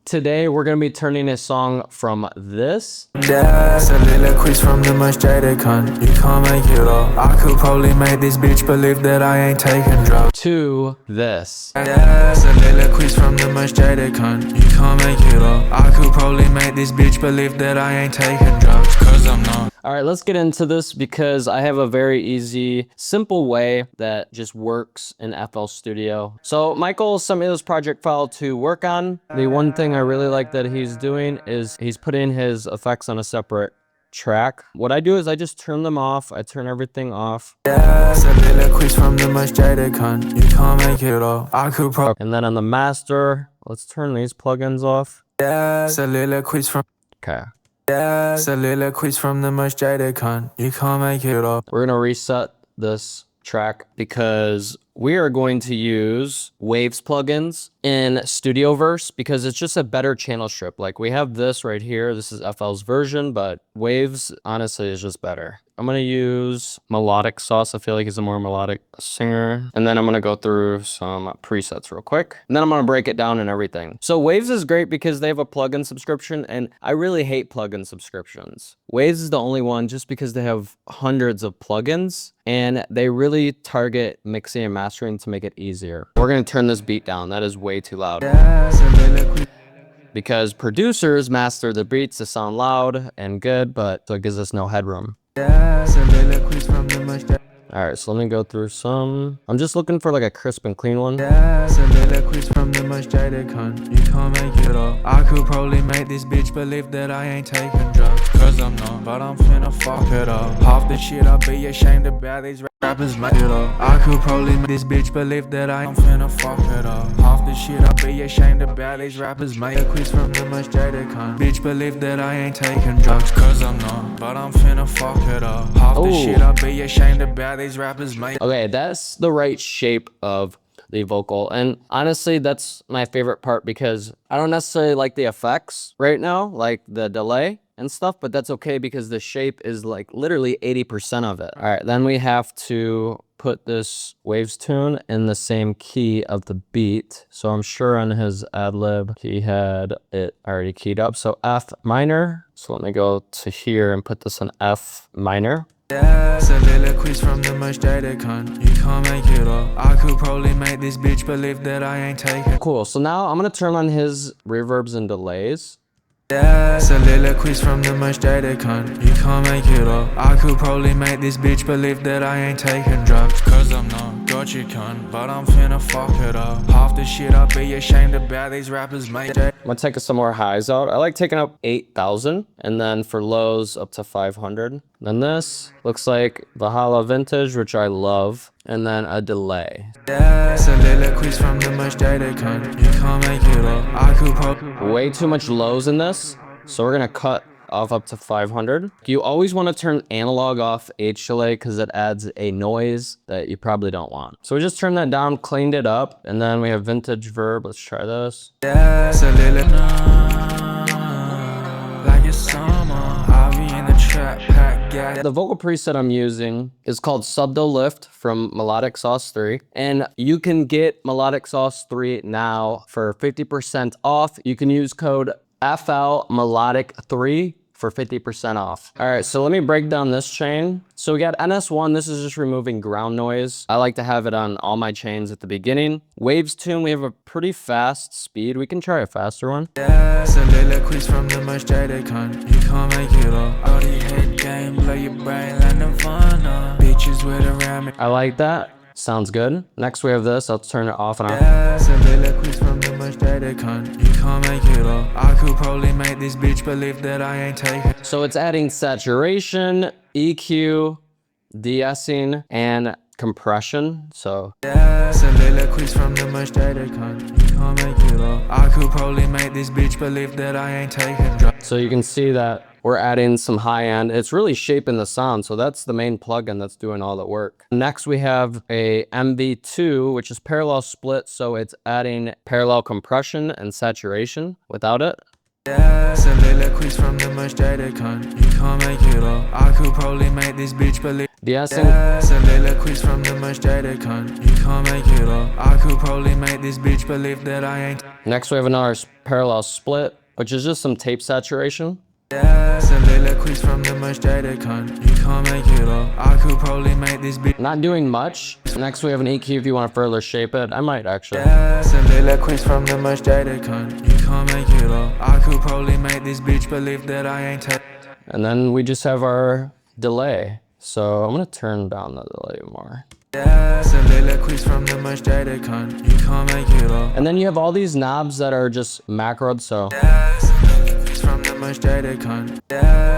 Today we're gonna be turning a song from this soliloquies from the most jaded cunt. You can't make it all. I could probably make this bitch believe that I ain't taking drugs. to this. Soliloquies from the most jaded cunt. You can't make it all. I could probably make this bitch believe that I ain't taking drugs, cause I'm not. All right, let's get into this because I have a very easy, simple way that just works in FL Studio. So Michael sent me this project file to work on. The one thing I really like that he's doing is he's putting his effects on a separate track. What I do is I just turn them off. I turn everything off. Soliloquies from the most jaded cunt. You can't make it all. I could probably. And then on the master, let's turn these plugins off. Soliloquies from. Okay. Soliloquies from the most jaded cunt. You can't make it all. We're gonna reset this track because we are going to use Waves plugins in Studioverse because it's just a better channel strip. Like we have this right here. This is FL's version, but Waves honestly is just better. I'm gonna use Melodic Sauce. I feel like he's a more melodic singer. And then I'm gonna go through some presets real quick. And then I'm gonna break it down and everything. So Waves is great because they have a plugin subscription, and I really hate plugin subscriptions. Waves is the only one just because they have hundreds of plugins and they really target mixing and mastering to make it easier. We're gonna turn this beat down. That is way too loud. Because producers master the beats to sound loud and good, but so it gives us no headroom. Soliloquies from the most jaded. All right, so let me go through some. I'm just looking for like a crisp and clean one. Soliloquies from the most jaded cunt. You can't make it all. I could probably make this bitch believe that I ain't taking drugs, cause I'm not. But I'm finna fuck it up. Half the shit I'll be ashamed about, these rappers make it up. I could probably make this bitch believe that I'm finna fuck it up. Half the shit I'll be ashamed about, these rappers make a quiz from the most jaded cunt. Bitch believe that I ain't taking drugs, cause I'm not. But I'm finna fuck it up. Half the shit I'll be ashamed about, these rappers make. Okay, that's the right shape of the vocal. And honestly, that's my favorite part because I don't necessarily like the effects right now, like the delay and stuff, but that's okay because the shape is like literally 80% of it. All right, then we have to put this Waves tune in the same key of the beat. So I'm sure on his ad lib, he had it already keyed up. So F minor. So let me go to here and put this in F minor. Soliloquies from the most jaded cunt. You can't make it all. I could probably make this bitch believe that I ain't taking. Cool, so now I'm gonna turn on his reverbs and delays. Soliloquies from the most jaded cunt. You can't make it all. I could probably make this bitch believe that I ain't taking drugs, cause I'm not. Got you cunt, but I'm finna fuck it up. Half the shit I'll be ashamed about, these rappers make. I'm gonna take some more highs out. I like taking up 8,000 and then for lows up to 500. Then this looks like Valhalla Vintage, which I love, and then a delay. Soliloquies from the most jaded cunt. You can't make it all. I could probably. Way too much lows in this, so we're gonna cut off up to 500. You always want to turn analog off H delay because it adds a noise that you probably don't want. So we just turned that down, cleaned it up, and then we have Vintage Verb. Let's try this. Like it's summer, I'll be in the trap pack, got it. The vocal preset I'm using is called Subdo Lift from Melodic Sauce 3. And you can get Melodic Sauce 3 now for 50% off. You can use code FL Melodic 3 for 50% off. All right, so let me break down this chain. So we got NS1, this is just removing ground noise. I like to have it on all my chains at the beginning. Waves tune, we have a pretty fast speed. We can try a faster one. Soliloquies from the most jaded cunt. You can't make it all. All the head game, blow your brain like Nirvana. Bitches with around me. I like that. Sounds good. Next we have this. I'll turn it off and on. Soliloquies from the most jaded cunt. You can't make it all. I could probably make this bitch believe that I ain't taking. So it's adding saturation, EQ, de-essing, and compression. So soliloquies from the most jaded cunt. You can't make it all. I could probably make this bitch believe that I ain't taking drugs. So you can see that we're adding some high end. It's really shaping the sound. So that's the main plugin that's doing all the work. Next, we have a MV2, which is parallel split. So it's adding parallel compression and saturation without it. Soliloquies from the most jaded cunt. You can't make it up. I could probably make this bitch believe. De-essing. Soliloquies from the most jaded cunt. You can't make it up. I could probably make this bitch believe that I ain't. Next, we have another parallel split, which is just some tape saturation. Soliloquies from the most jaded cunt. You can't make it up. I could probably make this bitch. Not doing much. Next, we have an EQ if you want to further shape it. I might actually. Soliloquies from the most jaded cunt. You can't make it up. I could probably make this bitch believe that I ain't. And then we just have our delay. So I'm gonna turn down the delay more. Soliloquies from the most jaded cunt. You can't make it up. And then you have all these knobs that are just macroed, so. Soliloquies from the most jaded cunt.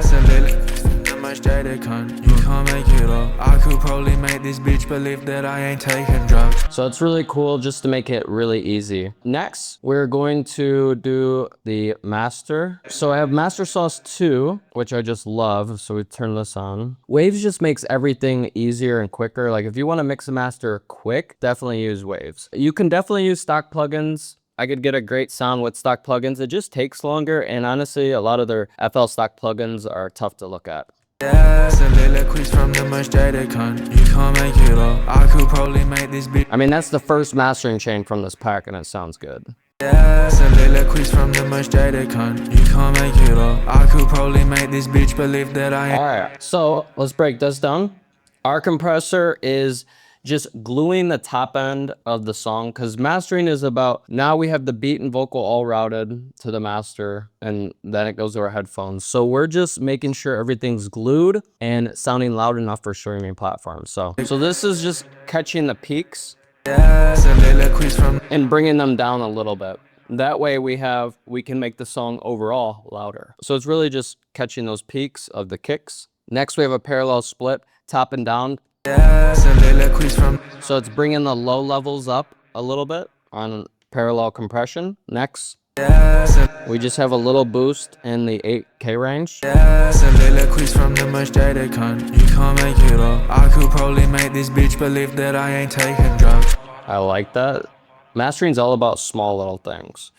Soliloquies from the most jaded cunt. You can't make it up. I could probably make this bitch believe that I ain't taking drugs. So it's really cool just to make it really easy. Next, we're going to do the master. So I have Master Sauce 2, which I just love. So we turn this on. Waves just makes everything easier and quicker. Like if you want to mix and master quick, definitely use Waves. You can definitely use stock plugins. I could get a great sound with stock plugins. It just takes longer. And honestly, a lot of their FL stock plugins are tough to look at. Soliloquies from the most jaded cunt. You can't make it up. I could probably make this bitch. I mean, that's the first mastering chain from this pack and it sounds good. Soliloquies from the most jaded cunt. You can't make it up. I could probably make this bitch believe that I ain't. All right, so let's break this down. Our compressor is just gluing the top end of the song because mastering is about, now we have the beat and vocal all routed to the master and then it goes to our headphones. So we're just making sure everything's glued and sounding loud enough for streaming platforms. So this is just catching the peaks Soliloquies from and bringing them down a little bit. That way we can make the song overall louder. So it's really just catching those peaks of the kicks. Next we have a parallel split, top and down. soliloquies from So it's bringing the low levels up a little bit on parallel compression. Next, we just have a little boost in the 8K range. soliloquies from the most jaded cunt. You can't make it up. I could probably make this bitch believe that I ain't taking drugs. I like that. Mastering's all about small little things.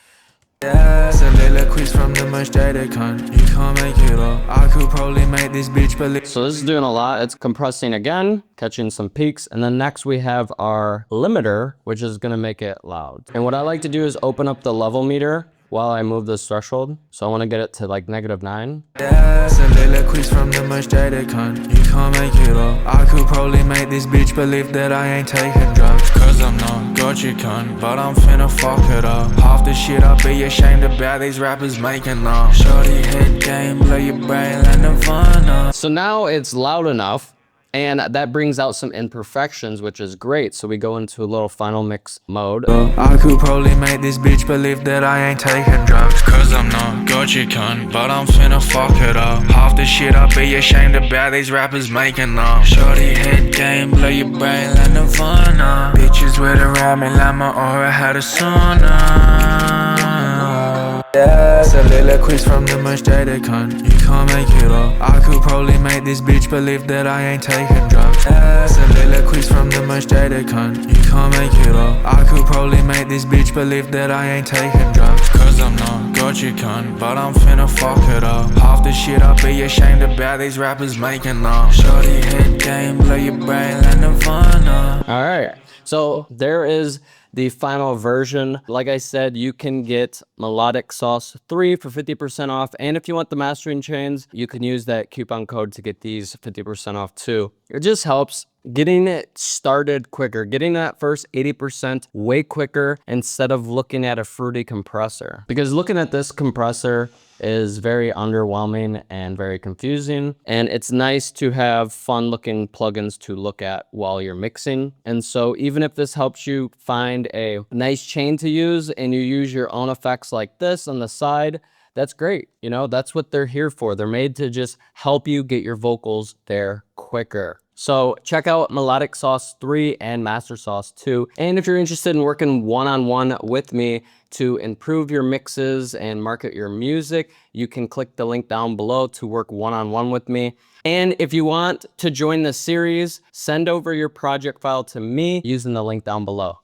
Soliloquies from the most jaded cunt. You can't make it up. I could probably make this bitch believe. So this is doing a lot. It's compressing again, catching some peaks. And then next we have our limiter, which is gonna make it loud. And what I like to do is open up the level meter while I move this threshold. So I wanna get it to like -9. Soliloquies from the most jaded cunt. You can't make it up. I could probably make this bitch believe that I ain't taking drugs. Cause I'm not gotcha cunt, but I'm finna fuck it up. Half the shit I be ashamed about these rappers making up. Shorty head game, blow your brain like Nirvana. So now it's loud enough and that brings out some imperfections, which is great. So we go into a little final mix mode. I could probably make this bitch believe that I ain't taking drugs. Cause I'm not gotcha cunt, but I'm finna fuck it up. Half the shit I be ashamed about these rappers making up. Shorty head game, blow your brain like Nirvana. Bitches with around me like my aura had a sauna. Soliloquies from the most jaded cunt. You can't make it up. I could probably make this bitch believe that I ain't taking drugs. Soliloquies from the most jaded cunt. You can't make it up. I could probably make this bitch believe that I ain't taking drugs. Cause I'm not gotcha cunt, but I'm finna fuck it up. Half the shit I be ashamed about these rappers making up. Shorty head game, blow your brain like Nirvana. All right, so there is the final version. Like I said, you can get Melodic Sauce 3 for 50% off. And if you want the mastering chains, you can use that coupon code to get these 50% off too. It just helps getting it started quicker, getting that first 80% way quicker instead of looking at a fruity compressor. Because looking at this compressor is very underwhelming and very confusing. And it's nice to have fun looking plugins to look at while you're mixing. And so even if this helps you find a nice chain to use and you use your own effects like this on the side, that's great. You know, that's what they're here for. They're made to just help you get your vocals there quicker. So check out Melodic Sauce 3 and Master Sauce 2. And if you're interested in working one-on-one with me to improve your mixes and market your music, you can click the link down below to work one-on-one with me. And if you want to join the series, send over your project file to me using the link down below.